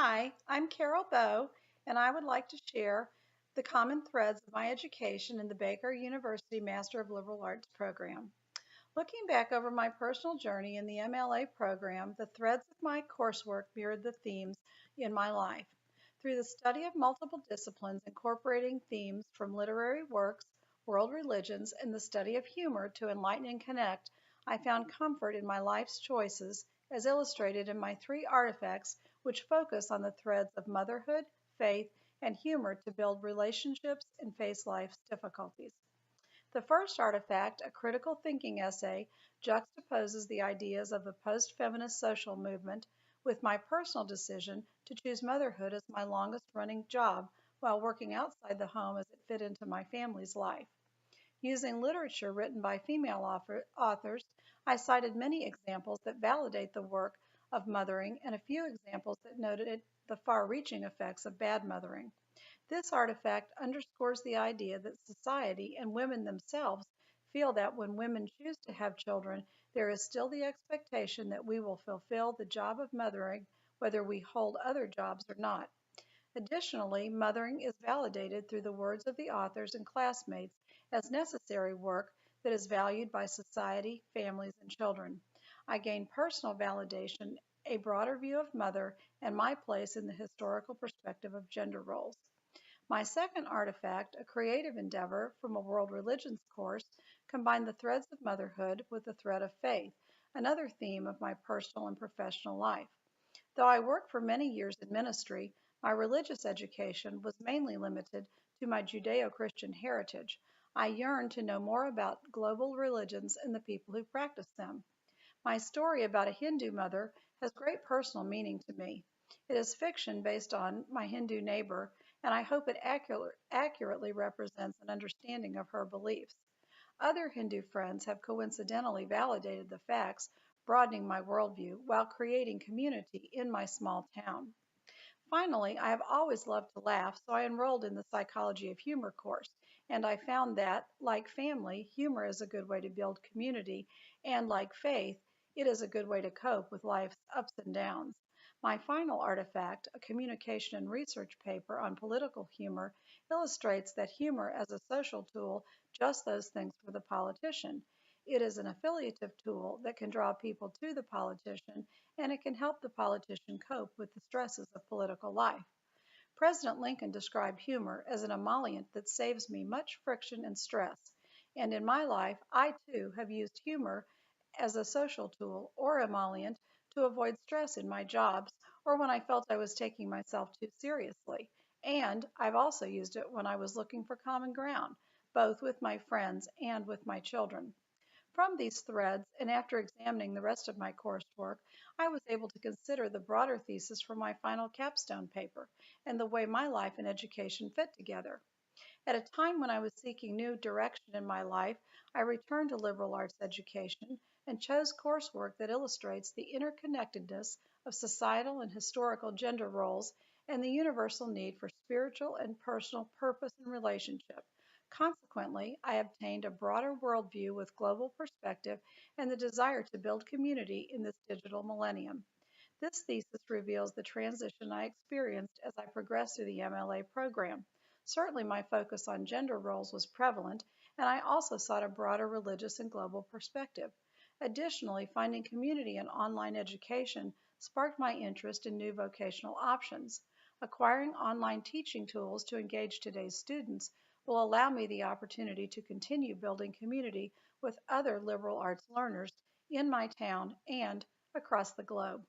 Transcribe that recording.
Hi, I'm Carol Bowe, and I would like to share the common threads of my education in the Baker University Master of Liberal Arts program. Looking back over my personal journey in the MLA program, the threads of my coursework mirrored the themes in my life. Through the study of multiple disciplines incorporating themes from literary works, world religions, and the study of humor to enlighten and connect, I found comfort in my life's choices, as illustrated in my three artifacts, which focus on the threads of motherhood, faith, and humor to build relationships and face life's difficulties. The first artifact, a critical thinking essay, juxtaposes the ideas of the post feminist social movement with my personal decision to choose motherhood as my longest running job while working outside the home as it fit into my family's life. Using literature written by female authors, I cited many examples that validate the work of mothering and a few examples that noted the far reaching effects of bad mothering. This artifact underscores the idea that society and women themselves feel that when women choose to have children, there is still the expectation that we will fulfill the job of mothering whether we hold other jobs or not. Additionally, mothering is validated through the words of the authors and classmates as necessary work that is valued by society, families, and children. I gain personal validation, a broader view of mother, and my place in the historical perspective of gender roles. My second artifact, a creative endeavor from a world religions course, combined the threads of motherhood with the thread of faith, another theme of my personal and professional life. Though I worked for many years in ministry, my religious education was mainly limited to my Judeo Christian heritage. I yearned to know more about global religions and the people who practice them. My story about a Hindu mother has great personal meaning to me. It is fiction based on my Hindu neighbor, and I hope it accurately represents an understanding of her beliefs. Other Hindu friends have coincidentally validated the facts, broadening my worldview while creating community in my small town. Finally, I have always loved to laugh, so I enrolled in the Psychology of Humor course, and I found that, like family, humor is a good way to build community, and like faith, it is a good way to cope with life's ups and downs. My final artifact, a communication and research paper on political humor, illustrates that humor as a social tool just those things for the politician. It is an affiliative tool that can draw people to the politician, and it can help the politician cope with the stresses of political life. President Lincoln described humor as an emollient that saves me much friction and stress. And in my life, I too have used humor as a social tool or emollient to avoid stress in my jobs or when I felt I was taking myself too seriously. And I've also used it when I was looking for common ground, both with my friends and with my children. From these threads, and after examining the rest of my coursework, I was able to consider the broader thesis for my final capstone paper and the way my life and education fit together. At a time when I was seeking new direction in my life, I returned to liberal arts education and chose coursework that illustrates the interconnectedness of societal and historical gender roles and the universal need for spiritual and personal purpose and relationship. Consequently, I obtained a broader worldview with global perspective and the desire to build community in this digital millennium. This thesis reveals the transition I experienced as I progressed through the MLA program. Certainly, my focus on gender roles was prevalent, and I also sought a broader religious and global perspective. Additionally, finding community in online education sparked my interest in new vocational options. Acquiring online teaching tools to engage today's students will allow me the opportunity to continue building community with other liberal arts learners in my town and across the globe.